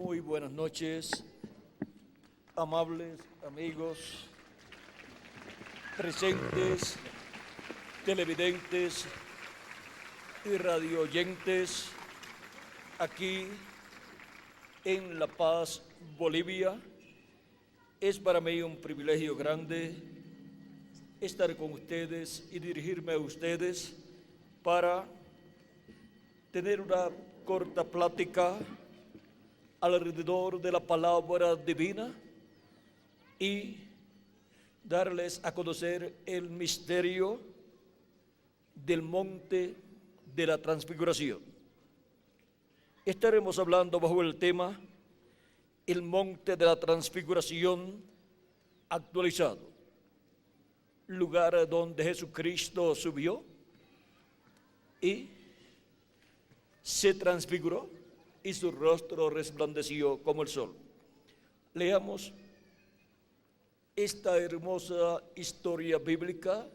Muy buenas noches, amables amigos, presentes, televidentes y radioyentes aquí en La Paz, Bolivia. Es para mí un privilegio grande estar con ustedes y dirigirme a ustedes para tener una corta plática alrededor de la palabra divina y darles a conocer el misterio del monte de la transfiguración. Estaremos hablando bajo el tema el monte de la transfiguración actualizado, lugar donde Jesucristo subió y se transfiguró y su rostro resplandeció como el sol. Leamos esta hermosa historia bíblica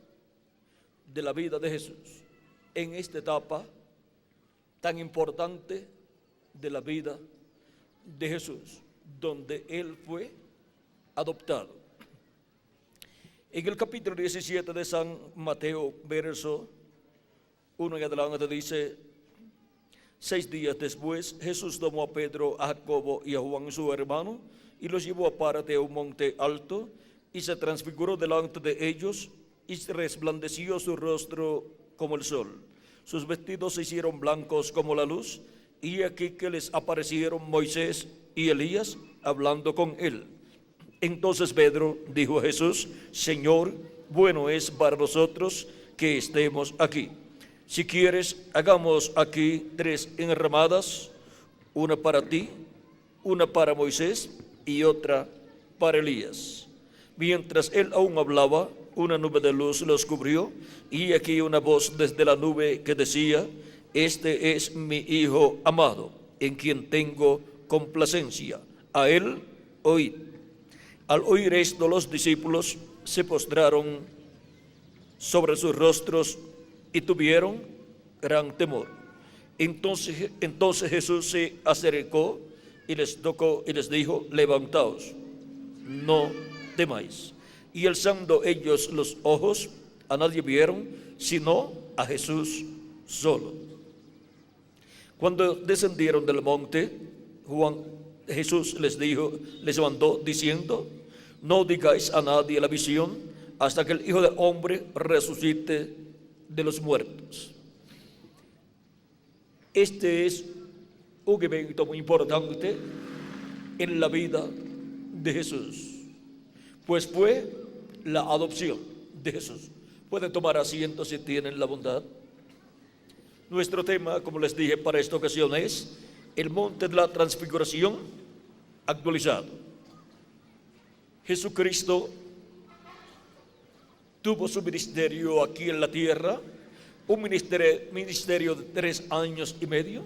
de la vida de Jesús en esta etapa tan importante de la vida de Jesús, donde Él fue adoptado. En el capítulo 17 de San Mateo, verso 1 en adelante, dice: 6 días después, Jesús tomó a Pedro, a Jacobo y a Juan su hermano, y los llevó aparte a un monte alto, y se transfiguró delante de ellos, y resplandeció su rostro como el sol. Sus vestidos se hicieron blancos como la luz, y aquí que les aparecieron Moisés y Elías hablando con él. Entonces Pedro dijo a Jesús: Señor, bueno es para nosotros que estemos aquí. Si quieres, hagamos aquí 3 enramadas, una para ti, una para Moisés y otra para Elías. Mientras él aún hablaba, una nube de luz los cubrió, y aquí una voz desde la nube que decía: Este es mi Hijo amado, en quien tengo complacencia. A él oíd. Al oír esto, los discípulos se postraron sobre sus rostros y tuvieron gran temor. Entonces Jesús se acercó y les tocó y les dijo: levantaos, no temáis. Y alzando ellos los ojos, a nadie vieron sino a Jesús solo. Cuando descendieron del monte, Jesús les mandó diciendo: no digáis a nadie la visión hasta que el Hijo del Hombre resucite de los muertos. Este es un evento muy importante en la vida de Jesús, pues fue la adopción de Jesús. Pueden tomar asiento si tienen la bondad. Nuestro tema, como les dije, para esta ocasión es el monte de la transfiguración actualizado. Jesucristo tuvo su ministerio aquí en la tierra, un ministerio de 3 años y medio,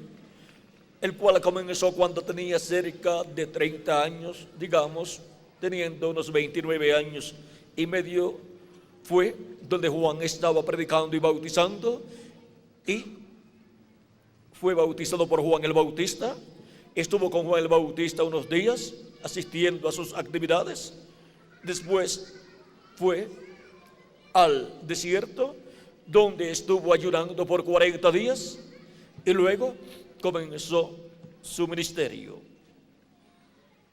el cual comenzó cuando tenía cerca de 30 años, digamos, teniendo unos 29 años y medio, fue donde Juan estaba predicando y bautizando, y fue bautizado por Juan el Bautista. Estuvo con Juan el Bautista unos días, asistiendo a sus actividades. Después fue al desierto, donde estuvo ayunando por 40 días, y luego comenzó su ministerio.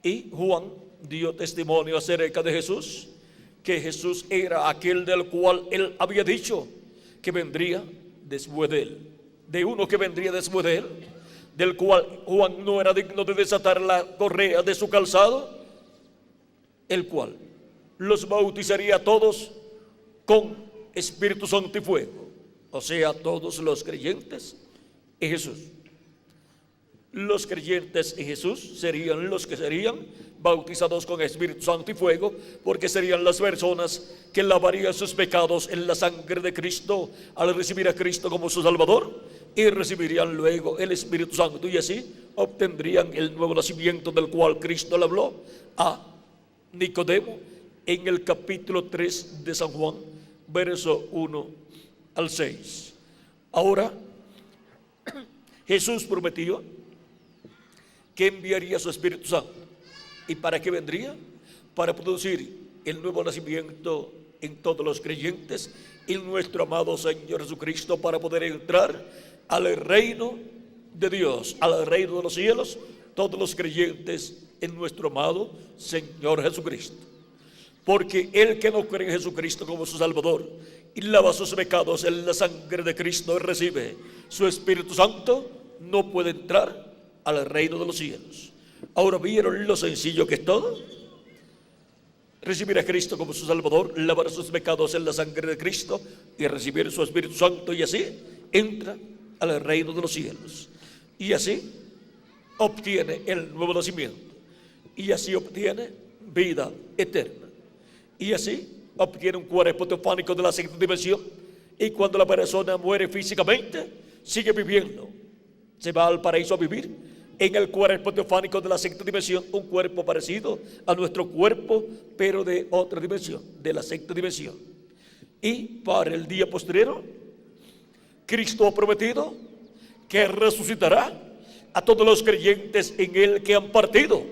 Y Juan dio testimonio acerca de Jesús, que Jesús era aquel del cual él había dicho que vendría después de él, de uno que vendría después de él, del cual Juan no era digno de desatar la correa de su calzado, el cual los bautizaría a todos con Espíritu Santo y fuego, o sea, todos los creyentes en Jesús. Los creyentes en Jesús serían los que serían bautizados con Espíritu Santo y fuego, porque serían las personas que lavarían sus pecados en la sangre de Cristo al recibir a Cristo como su Salvador, y recibirían luego el Espíritu Santo, y así obtendrían el nuevo nacimiento del cual Cristo le habló a Nicodemo en el capítulo 3 de San Juan, verso 1 al 6. Ahora, Jesús prometió que enviaría su Espíritu Santo. ¿Y para qué vendría? Para producir el nuevo nacimiento en todos los creyentes, en nuestro amado Señor Jesucristo, para poder entrar al reino de Dios, al reino de los cielos, todos los creyentes en nuestro amado Señor Jesucristo. Porque el que no cree en Jesucristo como su Salvador y lava sus pecados en la sangre de Cristo y recibe su Espíritu Santo, no puede entrar al reino de los cielos. Ahora, ¿vieron lo sencillo que es todo? Recibir a Cristo como su Salvador, lavar sus pecados en la sangre de Cristo y recibir su Espíritu Santo, y así entra al reino de los cielos. Y así obtiene el nuevo nacimiento. Y así obtiene vida eterna. Y así obtiene un cuerpo teofánico de la sexta dimensión. Y cuando la persona muere físicamente, sigue viviendo. Se va al paraíso a vivir en el cuerpo teofánico de la sexta dimensión, un cuerpo parecido a nuestro cuerpo, pero de otra dimensión, de la sexta dimensión. Y para el día postrero, Cristo ha prometido que resucitará a todos los creyentes en Él que han partido,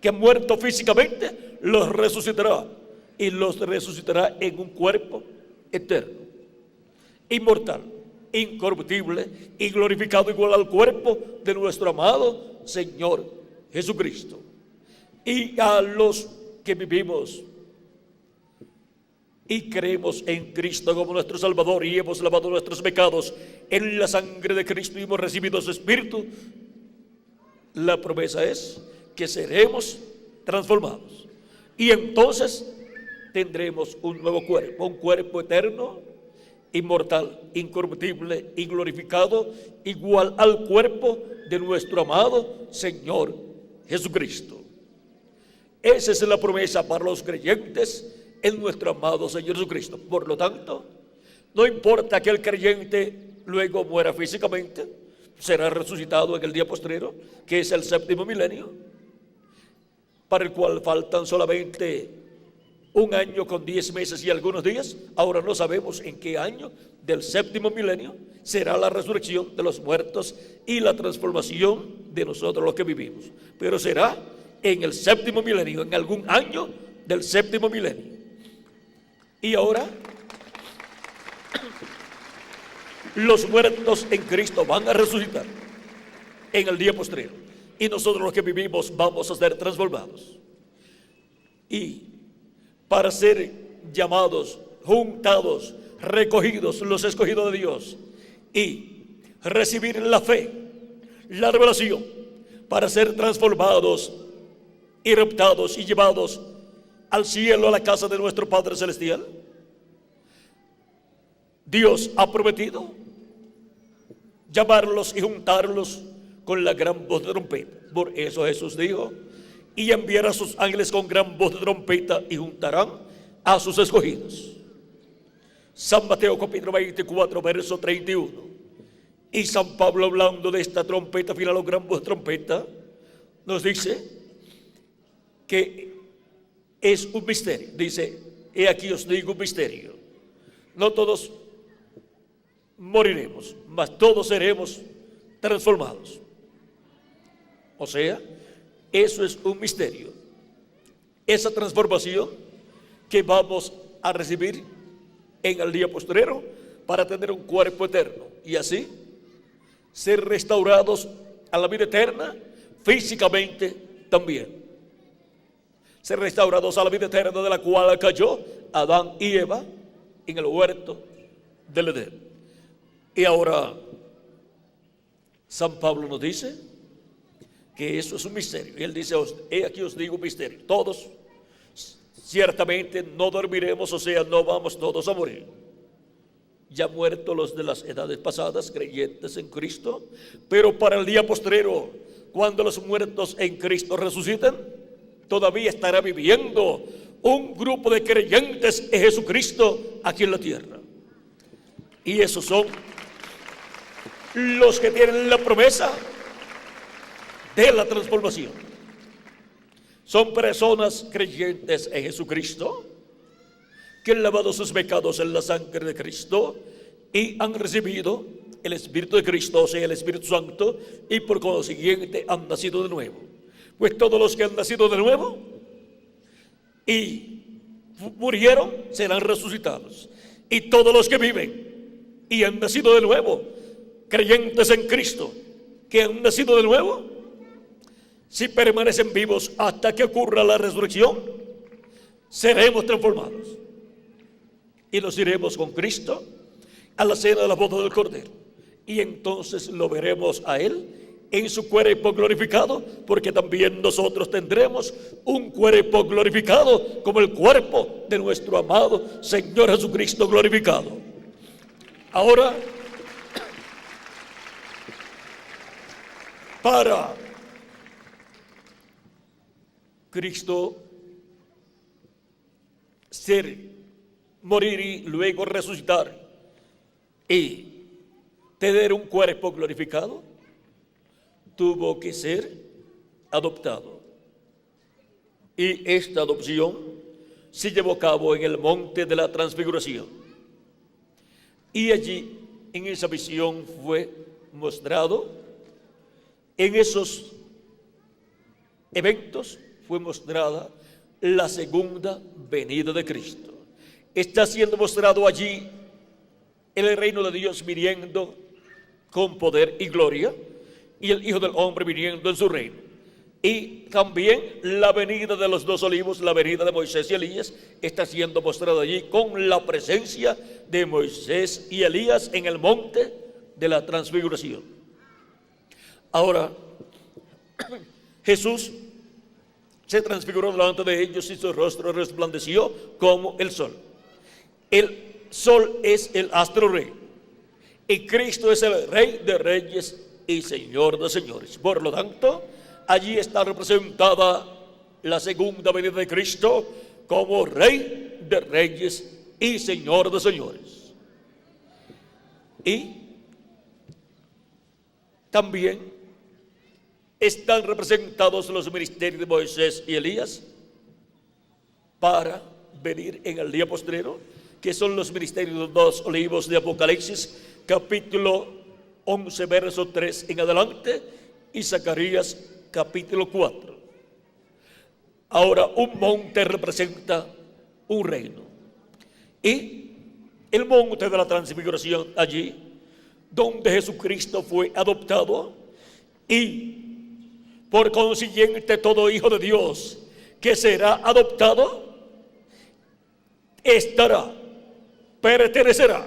que han muerto físicamente, los resucitará, y los resucitará en un cuerpo eterno, inmortal, incorruptible y glorificado, igual al cuerpo de nuestro amado Señor Jesucristo. Y a los que vivimos y creemos en Cristo como nuestro Salvador, y hemos lavado nuestros pecados en la sangre de Cristo y hemos recibido su Espíritu, la promesa es que seremos transformados, y entonces tendremos un nuevo cuerpo, un cuerpo eterno, inmortal, incorruptible y glorificado, igual al cuerpo de nuestro amado Señor Jesucristo. Esa es la promesa para los creyentes en nuestro amado Señor Jesucristo. Por lo tanto, no importa que el creyente luego muera físicamente, será resucitado en el día postrero, que es el séptimo milenio, para el cual faltan solamente 1 año con 10 meses y algunos días. Ahora no sabemos en qué año del séptimo milenio será la resurrección de los muertos y la transformación de nosotros los que vivimos, pero será en el séptimo milenio, en algún año del séptimo milenio. Y ahora los muertos en Cristo van a resucitar en el día postrero, y nosotros los que vivimos vamos a ser transformados. Y para ser llamados, juntados, recogidos, los escogidos de Dios, y recibir la fe, la revelación, para ser transformados y raptados y llevados al cielo, a la casa de nuestro Padre Celestial, Dios ha prometido llamarlos y juntarlos con la gran voz de trompeta. Por eso Jesús dijo: y enviará a sus ángeles con gran voz de trompeta y juntarán a sus escogidos. San Mateo capítulo 24 verso 31. Y San Pablo, hablando de esta trompeta final o gran voz de trompeta, nos dice que es un misterio. Dice: he aquí os digo un misterio. No todos moriremos, mas todos seremos transformados. O sea, eso es un misterio. Esa transformación que vamos a recibir en el día postrero para tener un cuerpo eterno y así ser restaurados a la vida eterna físicamente también. Ser restaurados a la vida eterna de la cual cayó Adán y Eva en el huerto del Edén. Y ahora San Pablo nos dice que eso es un misterio. Y él dice: he aquí os digo un misterio. Todos ciertamente no dormiremos, o sea, no vamos todos a morir. Ya muertos los de las edades pasadas, creyentes en Cristo, pero para el día postrero, cuando los muertos en Cristo resuciten, todavía estará viviendo un grupo de creyentes en Jesucristo aquí en la tierra. Y esos son los que tienen la promesa de la transformación. Son personas creyentes en Jesucristo, que han lavado sus pecados en la sangre de Cristo y han recibido el Espíritu de Cristo, o sea, el Espíritu Santo, y por consiguiente han nacido de nuevo. Pues todos los que han nacido de nuevo y murieron serán resucitados. Y todos los que viven y han nacido de nuevo, creyentes en Cristo, que han nacido de nuevo, si permanecen vivos hasta que ocurra la resurrección, seremos transformados y nos iremos con Cristo a la cena de la boda del Cordero, y entonces lo veremos a Él en su cuerpo glorificado, porque también nosotros tendremos un cuerpo glorificado como el cuerpo de nuestro amado Señor Jesucristo glorificado. Ahora, para Cristo morir y luego resucitar y tener un cuerpo glorificado, tuvo que ser adoptado. Y esta adopción se llevó a cabo en el monte de la transfiguración. Y allí, en esa visión, fue mostrado, en esos eventos, fue mostrada la segunda venida de Cristo. Está siendo mostrado allí el reino de Dios viniendo con poder y gloria, y el Hijo del Hombre viniendo en su reino. Y también la venida de los dos olivos, la venida de Moisés y Elías, está siendo mostrada allí con la presencia de Moisés y Elías en el monte de la transfiguración. Ahora, Jesús se transfiguró delante de ellos y su rostro resplandeció como el sol. El sol es el astro rey, y Cristo es el Rey de reyes y Señor de señores. Por lo tanto, allí está representada la segunda venida de Cristo como Rey de reyes y Señor de señores. Y también están representados los ministerios de Moisés y Elías para venir en el día postrero, que son los ministerios de los dos olivos de Apocalipsis, capítulo 11, verso 3 en adelante, y Zacarías, capítulo 4. Ahora, un monte representa un reino, y el monte de la transfiguración, allí donde Jesucristo fue adoptado, y por consiguiente todo hijo de Dios que será adoptado pertenecerá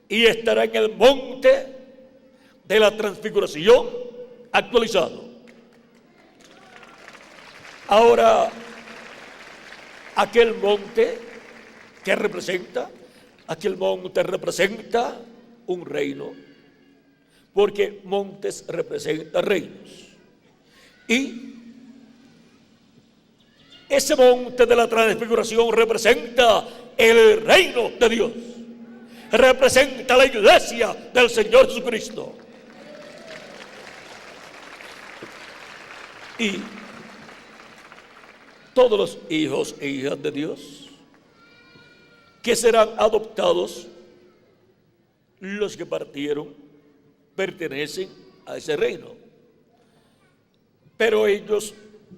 y estará en el monte de la transfiguración actualizado. Ahora, aquel monte representa un reino, porque montes representan reinos. Y ese monte de la transfiguración representa el reino de Dios, representa la iglesia del Señor Jesucristo. Y todos los hijos e hijas de Dios que serán adoptados, los que partieron, pertenecen a ese reino. Pero ellos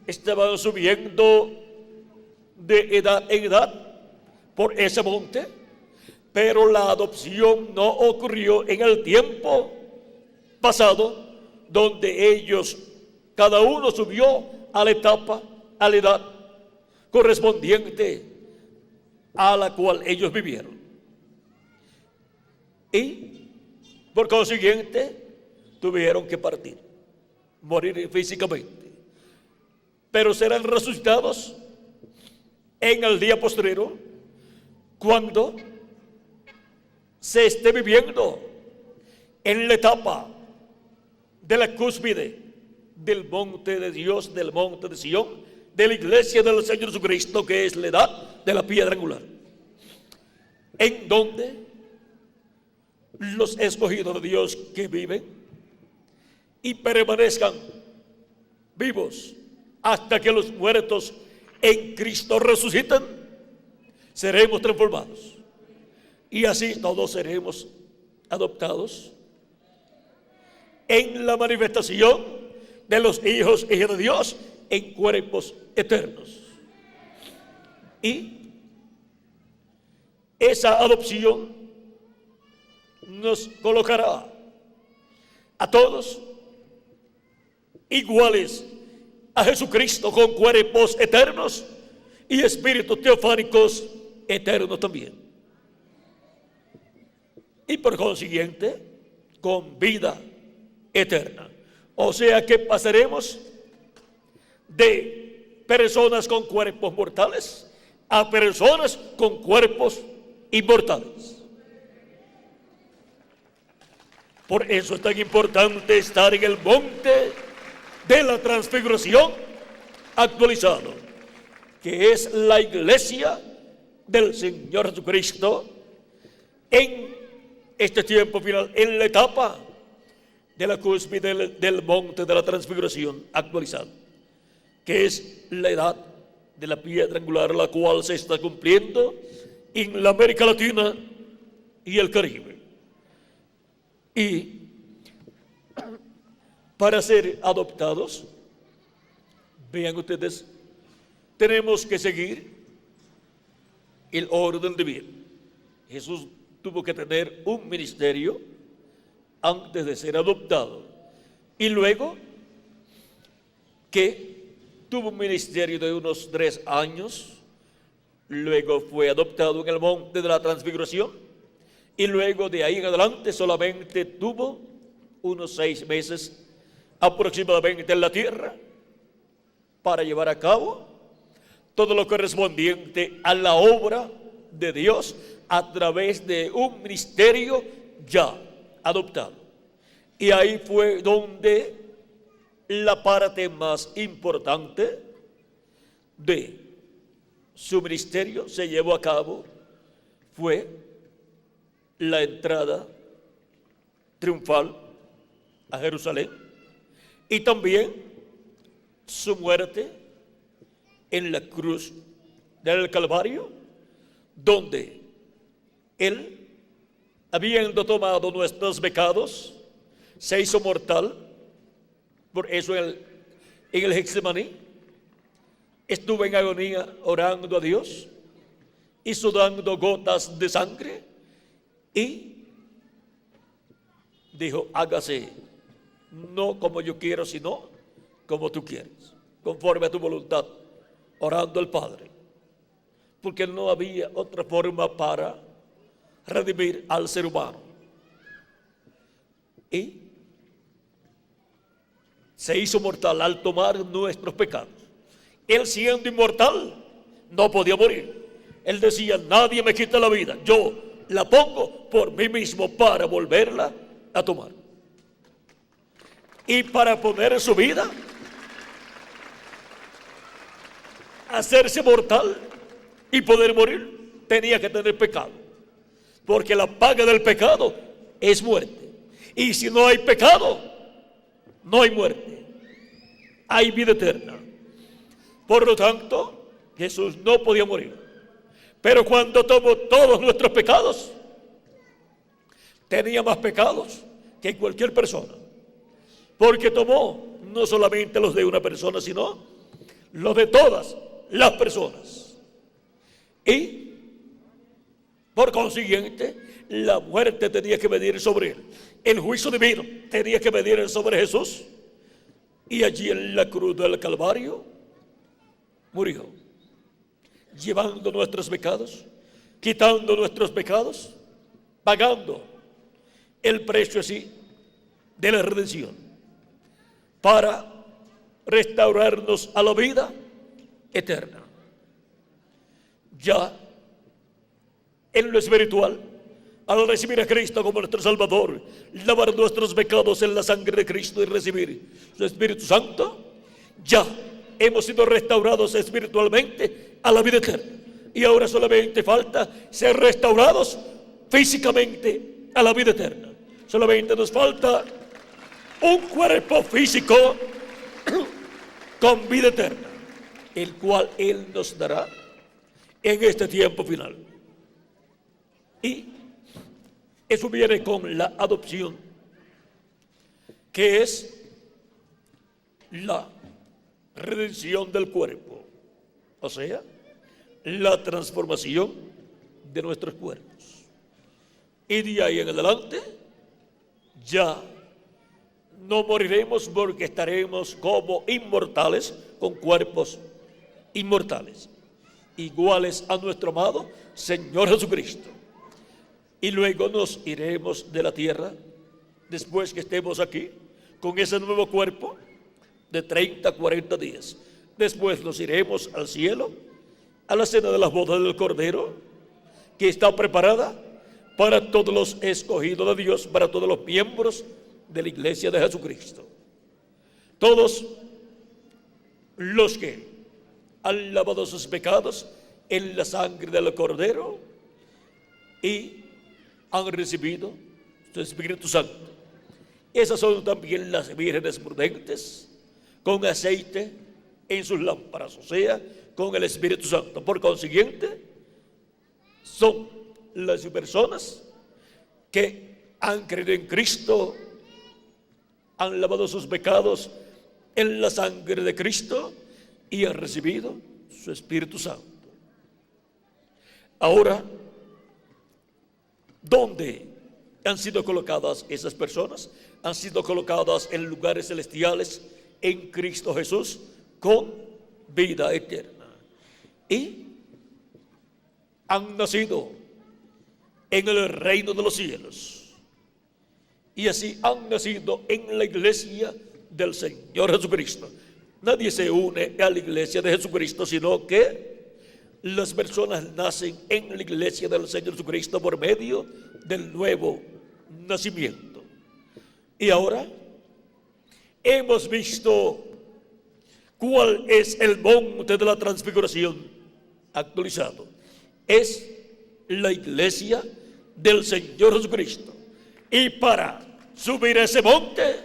estaban subiendo de edad en edad por ese monte, pero la adopción no ocurrió en el tiempo pasado, donde ellos, cada uno subió a la etapa, a la edad correspondiente a la cual ellos vivieron. Y por consiguiente tuvieron que partir, morir físicamente, pero serán resucitados en el día postrero, cuando se esté viviendo en la etapa de la cúspide del monte de Dios, del monte de Sion, de la iglesia del Señor Jesucristo, que es la edad de la piedra angular, en donde los escogidos de Dios que viven y permanezcan vivos hasta que los muertos en Cristo resucitan, seremos transformados, y así todos seremos adoptados en la manifestación de los hijos e hijas de Dios en cuerpos eternos. Y esa adopción nos colocará a todos iguales a Jesucristo, con cuerpos eternos y espíritus teofánicos eternos también. Y por consiguiente, con vida eterna. O sea que pasaremos de personas con cuerpos mortales a personas con cuerpos inmortales. Por eso es tan importante estar en el monte de la transfiguración actualizado, que es la iglesia del Señor Jesucristo en este tiempo final, en la etapa de la cúspide del monte de la transfiguración actualizado, que es la edad de la piedra angular, la cual se está cumpliendo en la América Latina y el Caribe. Y para ser adoptados, vean ustedes, tenemos que seguir el orden divino. Jesús tuvo que tener un ministerio antes de ser adoptado, y luego que tuvo un ministerio de unos 3 años, luego fue adoptado en el monte de la transfiguración, y luego de ahí en adelante solamente tuvo unos 6 meses aproximadamente en la tierra para llevar a cabo todo lo correspondiente a la obra de Dios a través de un ministerio ya adoptado. Y ahí fue donde la parte más importante de su ministerio se llevó a cabo, fue la entrada triunfal a Jerusalén y también su muerte en la cruz del Calvario, donde él, habiendo tomado nuestros pecados, se hizo mortal. Por eso en el Getsemaní estuvo en agonía orando a Dios y sudando gotas de sangre, y dijo: hágase no como yo quiero, sino como tú quieres, conforme a tu voluntad, orando al Padre, porque no había otra forma para redimir al ser humano. Y se hizo mortal al tomar nuestros pecados. Él, siendo inmortal, no podía morir. Él decía: nadie me quita la vida, yo la pongo por mí mismo para volverla a tomar. Y para poner su vida, hacerse mortal y poder morir, tenía que tener pecado, porque la paga del pecado es muerte. Y si no hay pecado, no hay muerte, hay vida eterna. Por lo tanto, Jesús no podía morir. Pero cuando tomó todos nuestros pecados, tenía más pecados que cualquier persona, porque tomó no solamente los de una persona, sino los de todas las personas. Y por consiguiente, la muerte tenía que venir sobre él, el juicio divino tenía que venir sobre Jesús, y allí en la cruz del Calvario murió, llevando nuestros pecados, quitando nuestros pecados, pagando el precio así de la redención, para restaurarnos a la vida eterna. Ya en lo espiritual, al recibir a Cristo como nuestro Salvador, lavar nuestros pecados en la sangre de Cristo y recibir su Espíritu Santo, ya hemos sido restaurados espiritualmente a la vida eterna. Y ahora solamente falta ser restaurados físicamente a la vida eterna. Solamente nos falta un cuerpo físico con vida eterna, el cual Él nos dará en este tiempo final. Y Eso viene con la adopción, que es la redención del cuerpo, o sea, la transformación de nuestros cuerpos. Y de ahí en adelante ya no moriremos, porque estaremos como inmortales, con cuerpos inmortales, iguales a nuestro amado Señor Jesucristo. Y luego nos iremos de la tierra, después que estemos aquí, con ese nuevo cuerpo de 30, 40 días. Después nos iremos al cielo, a la cena de las bodas del Cordero, que está preparada para todos los escogidos de Dios, para todos los miembros de la iglesia de Jesucristo. Todos los que han lavado sus pecados en la sangre del Cordero y han recibido su Espíritu Santo. Esas son también las vírgenes prudentes, con aceite en sus lámparas, o sea, con el Espíritu Santo. Por consiguiente, son las personas que han creído en Cristo, han lavado sus pecados en la sangre de Cristo y han recibido su Espíritu Santo. Ahora, ¿dónde han sido colocadas esas personas? Han sido colocadas en lugares celestiales en Cristo Jesús con vida eterna. Y han nacido en el reino de los cielos. Y así han nacido en la iglesia del Señor Jesucristo. Nadie se une a la iglesia de Jesucristo, sino que las personas nacen en la iglesia del Señor Jesucristo por medio del nuevo nacimiento. Y ahora hemos visto cuál es el monte de la transfiguración actualizado. Es la iglesia del Señor Jesucristo. Y para subir a ese monte,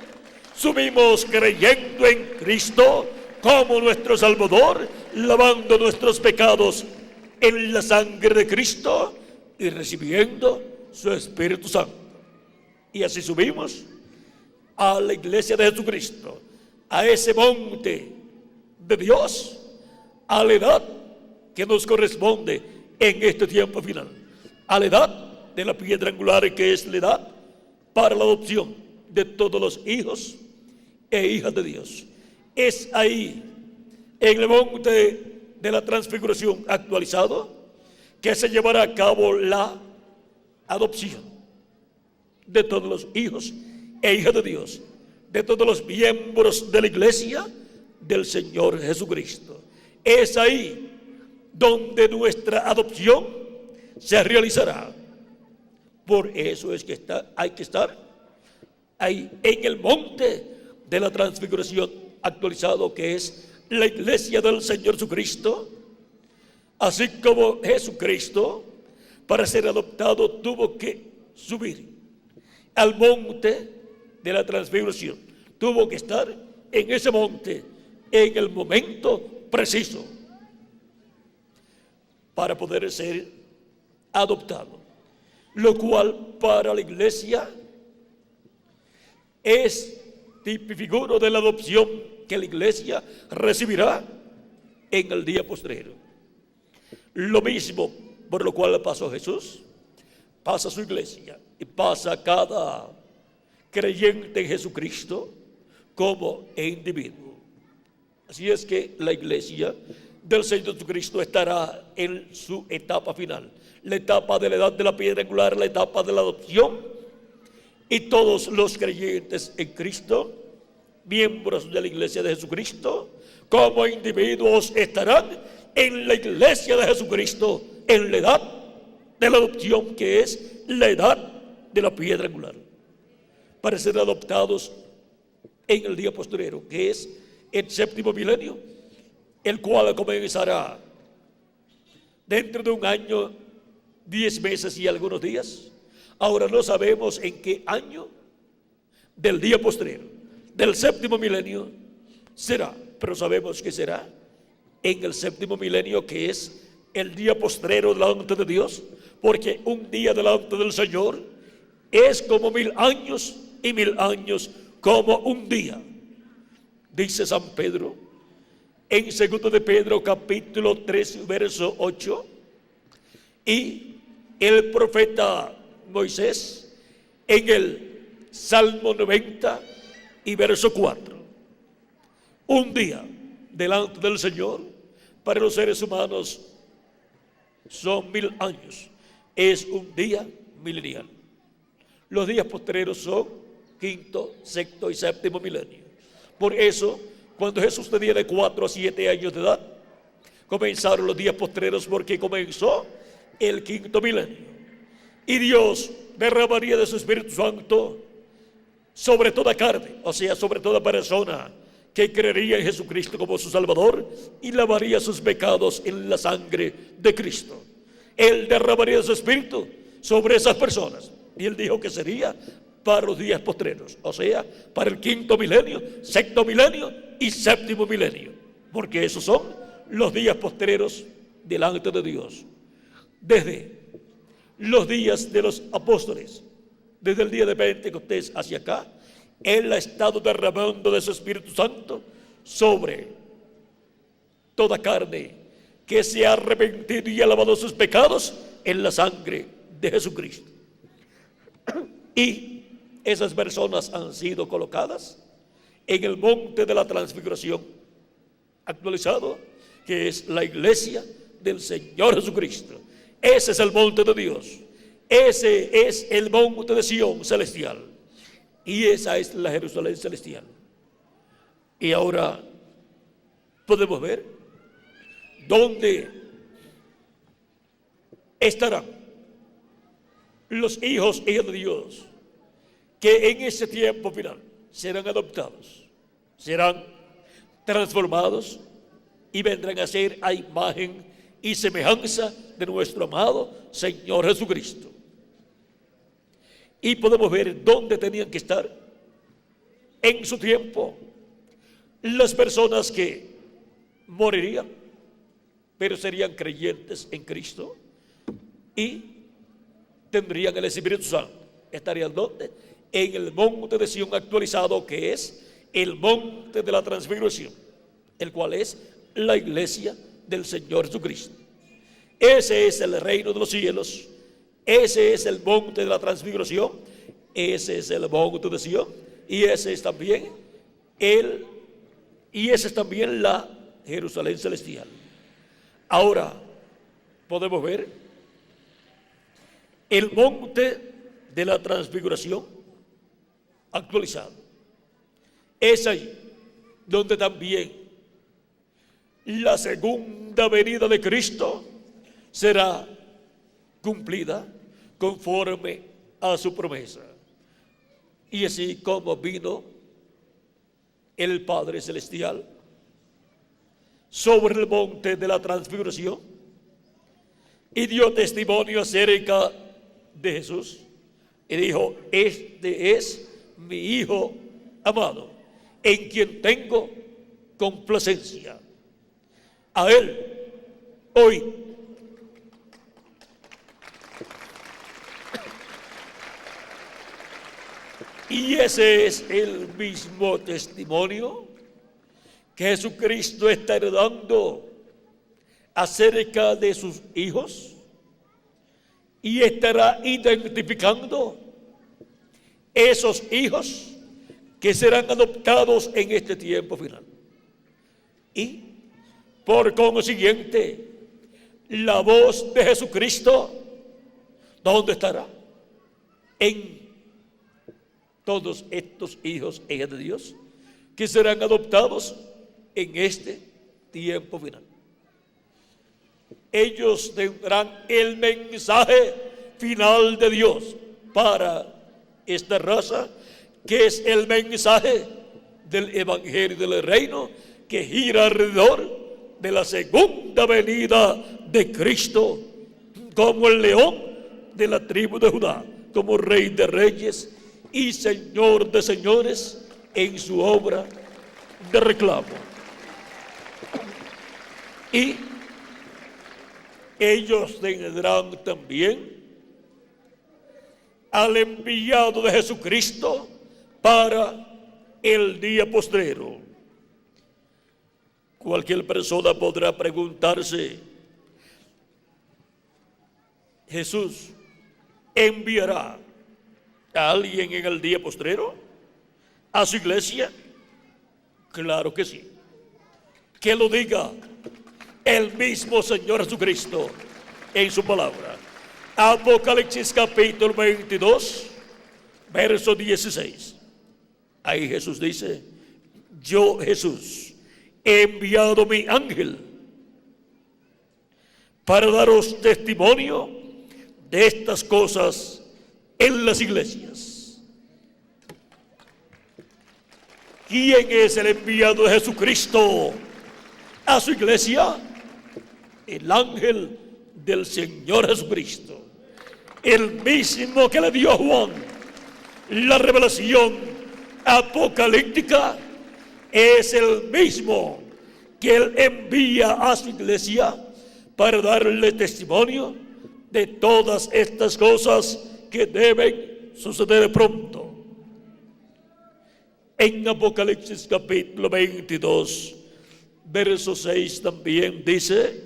subimos creyendo en Cristo como nuestro Salvador, lavando nuestros pecados en la sangre de Cristo y recibiendo su Espíritu Santo. Y así subimos a la iglesia de Jesucristo, a ese monte de Dios, a la edad que nos corresponde en este tiempo final, a la edad de la piedra angular, que es la edad para la adopción de todos los hijos e hijas de Dios. Es ahí, en el monte de la transfiguración actualizado, que se llevará a cabo la adopción de todos los hijos e hijas de Dios, de todos los miembros de la iglesia del Señor Jesucristo. Es ahí donde nuestra adopción se realizará. Por eso es que hay que estar ahí en el monte de la transfiguración actualizado, que es la iglesia del Señor Jesucristo. Así como Jesucristo, para ser adoptado, tuvo que subir al monte de la transfiguración, tuvo que estar en ese monte en el momento preciso para poder ser adoptado, lo cual para la iglesia es tipificado de la adopción que la iglesia recibirá en el día postrero. Lo mismo por lo cual pasó Jesús, pasa su iglesia y pasa cada creyente en Jesucristo como individuo. Así es que la iglesia del Señor Jesucristo estará en su etapa final, la etapa de la edad de la piedra angular, la etapa de la adopción, y todos los creyentes en Cristo, miembros de la iglesia de Jesucristo, como individuos estarán en la iglesia de Jesucristo en la edad de la adopción, que es la edad de la piedra angular, para ser adoptados en el día postrero, que es el séptimo milenio, el cual comenzará dentro de un año, 10 meses y algunos días. Ahora no sabemos en qué año del día postrero, del séptimo milenio será, pero sabemos que será en el séptimo milenio, que es el día postrero delante de Dios, porque un día delante del Señor es como 1000 años y 1000 años como un día. Dice San Pedro en 2 de Pedro capítulo 3 verso 8, y el profeta Moisés en el Salmo 90 y verso 4. Un día delante del Señor para los seres humanos son 1000 años, es un día milenial. Los días postreros son quinto, sexto y séptimo milenio. Por eso, cuando Jesús tenía de 4 a 7 años de edad, comenzaron los días postreros, porque comenzó el quinto milenio. Y Dios derramaría de su Espíritu Santo sobre toda carne, o sea, sobre toda persona que creería en Jesucristo como su Salvador, y lavaría sus pecados en la sangre de Cristo. Él derramaría su Espíritu sobre esas personas, y Él dijo que sería para los días postreros, o sea, para el quinto milenio, sexto milenio y séptimo milenio, porque esos son los días postreros delante de Dios. Desde los días de los apóstoles, desde el día de Pentecostés hacia acá, Él ha estado derramando de su Espíritu Santo sobre toda carne que se ha arrepentido y ha lavado sus pecados en la sangre de Jesucristo. Y esas personas han sido colocadas en el monte de la transfiguración actualizado, que es la iglesia del Señor Jesucristo. Ese es el monte de Dios, ese es el monte de Sión celestial, y esa es la Jerusalén celestial. Y ahora podemos ver dónde estarán los hijos y hijas de Dios, que en ese tiempo final serán adoptados, serán transformados y vendrán a ser a imagen y semejanza de nuestro amado Señor Jesucristo. Y podemos ver dónde tenían que estar en su tiempo las personas que morirían, pero serían creyentes en Cristo y tendrían el Espíritu Santo. ¿Estarían dónde? En el monte de Sión actualizado, que es el monte de la transfiguración, el cual es la iglesia del Señor Jesucristo. Ese es el reino de los cielos, ese es el monte de la transfiguración, ese es el monte de Sión, y ese es también la Jerusalén celestial. Ahora podemos ver el monte de la transfiguración actualizado. Es ahí donde también la segunda venida de Cristo será cumplida conforme a su promesa. Y así como vino el Padre Celestial sobre el monte de la transfiguración y dio testimonio acerca de Jesús y dijo: este es mi Hijo amado, en quien tengo complacencia. A Él hoy y ese es el mismo testimonio que Jesucristo está dando acerca de sus hijos, y estará identificando esos hijos que serán adoptados en este tiempo final. Y por consiguiente, la voz de Jesucristo, ¿dónde estará? En todos estos hijos e hijas de Dios que serán adoptados en este tiempo final. Ellos tendrán el mensaje final de Dios para esta raza, que es el mensaje del Evangelio del Reino, que gira alrededor de la segunda venida de Cristo como el león de la tribu de Judá, como Rey de reyes y Señor de señores en su obra de reclamo. Y ellos tendrán también al enviado de Jesucristo para el día postrero. Cualquier persona podrá preguntarse: ¿Jesús enviará a alguien en el día postrero a su iglesia? Claro que sí. Que lo diga el mismo Señor Jesucristo en su palabra. Apocalipsis capítulo 22, verso 16. Ahí Jesús dice: yo, Jesús, he enviado mi ángel para daros testimonio de estas cosas en las iglesias. ¿Quién es el enviado de Jesucristo a su iglesia? El ángel del Señor Jesucristo, el mismo que le dio a Juan la revelación apocalíptica, es el mismo que él envía a su iglesia para darle testimonio de todas estas cosas que deben suceder pronto. En Apocalipsis capítulo 22, verso 6 también dice,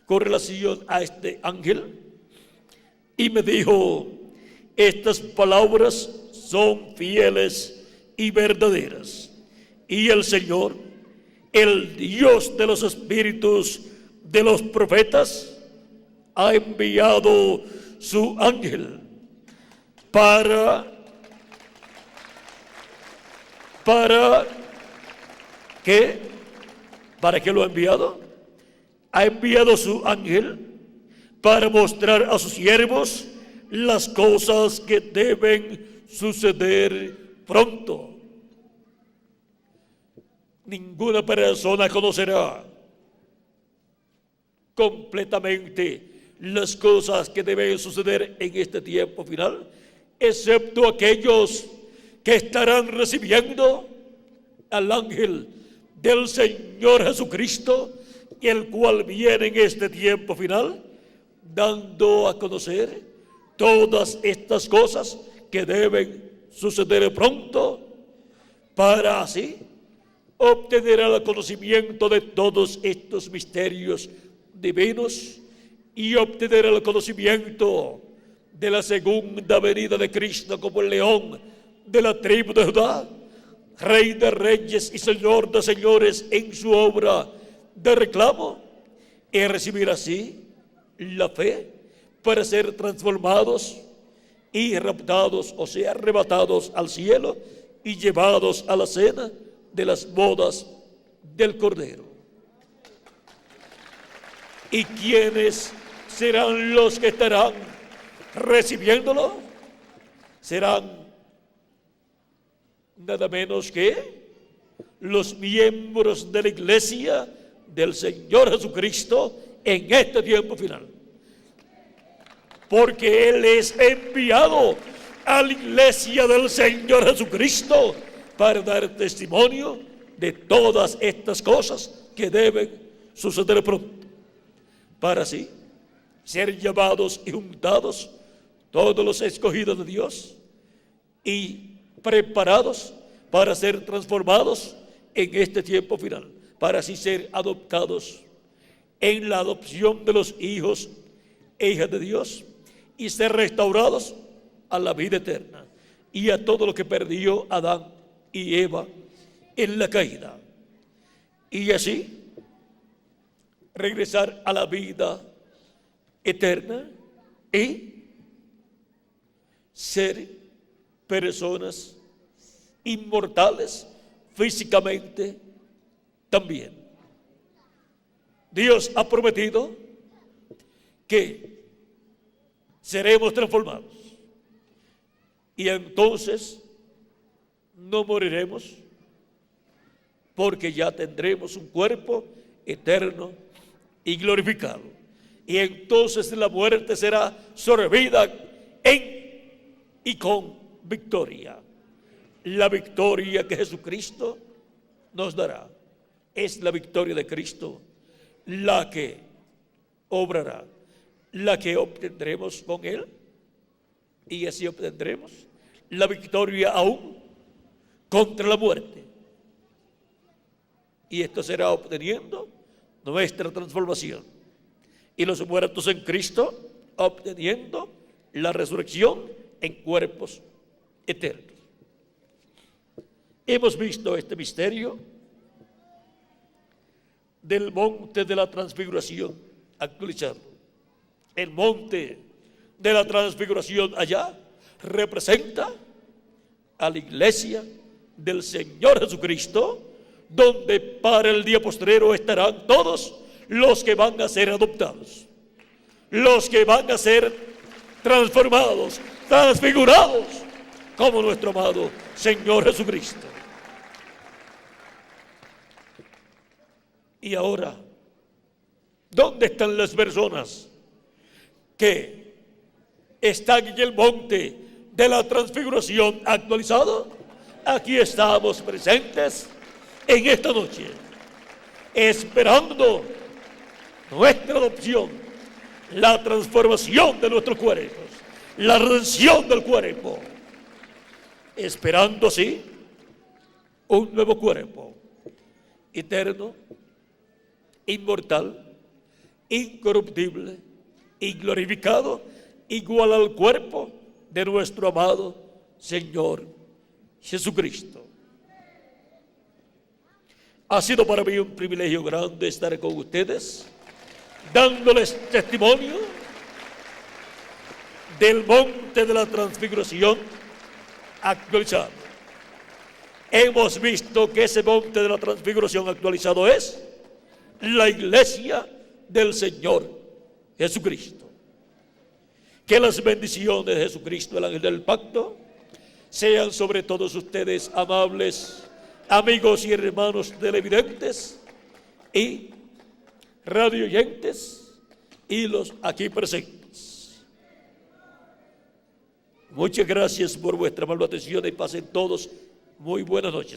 con relación a este ángel, y me dijo: estas palabras son fieles y verdaderas, y el Señor, el Dios de los espíritus de los profetas, ha enviado su ángel ¿para qué? ¿Para qué lo ha enviado? Ha enviado su ángel para mostrar a sus siervos las cosas que deben suceder pronto. Ninguna persona conocerá completamente las cosas que deben suceder en este tiempo final, excepto aquellos que estarán recibiendo al ángel del Señor Jesucristo, el cual viene en este tiempo final, dando a conocer todas estas cosas que deben suceder pronto, para así obtener el conocimiento de todos estos misterios divinos y obtener el conocimiento de la segunda venida de Cristo como el león de la tribu de Judá, Rey de reyes y Señor de señores, en su obra de reclamo, y recibir así la fe para ser transformados y raptados, o sea, arrebatados al cielo y llevados a la cena de las bodas del Cordero. ¿Y quiénes serán los que estarán recibiéndolo? Serán nada menos que los miembros de la iglesia del Señor Jesucristo en este tiempo final, porque Él es enviado a la iglesia del Señor Jesucristo para dar testimonio de todas estas cosas que deben suceder pronto, para así ser llamados y juntados todos los escogidos de Dios y preparados para ser transformados en este tiempo final, para así ser adoptados en la adopción de los hijos e hijas de Dios y ser restaurados a la vida eterna y a todo lo que perdió Adán y Eva en la caída, y así regresar a la vida eterna y ser personas inmortales físicamente también. Dios ha prometido que seremos transformados y entonces no moriremos, porque ya tendremos un cuerpo eterno y glorificado, y entonces la muerte será sorbida en y con victoria. La victoria que Jesucristo nos dará es la victoria de Cristo, la que obrará, la que obtendremos con Él y así obtendremos la victoria aún contra la muerte. Y esto será obteniendo nuestra transformación. Y los muertos en Cristo obteniendo la resurrección en cuerpos eternos. Hemos visto este misterio del monte de la transfiguración actualizado. El monte de la transfiguración allá representa a la iglesia del Señor Jesucristo, donde para el día postrero estarán todos los que van a ser adoptados, los que van a ser transformados, transfigurados, como nuestro amado Señor Jesucristo. Y ahora, ¿dónde están las personas que están en el monte de la transfiguración actualizado? Aquí estamos presentes en esta noche, esperando nuestra adopción, la transformación de nuestros cuerpos, la redención del cuerpo, esperando así un nuevo cuerpo eterno, inmortal, incorruptible y glorificado, igual al cuerpo de nuestro amado Señor Jesucristo. Ha sido para mí un privilegio grande estar con ustedes, dándoles testimonio del monte de la transfiguración actualizado. Hemos visto que ese monte de la transfiguración actualizado es la iglesia del Señor Jesucristo. Que las bendiciones de Jesucristo, el ángel del pacto, sean sobre todos ustedes, amables amigos y hermanos televidentes y radioyentes y los aquí presentes. Muchas gracias por vuestra amable atención y pasen todos muy buenas noches.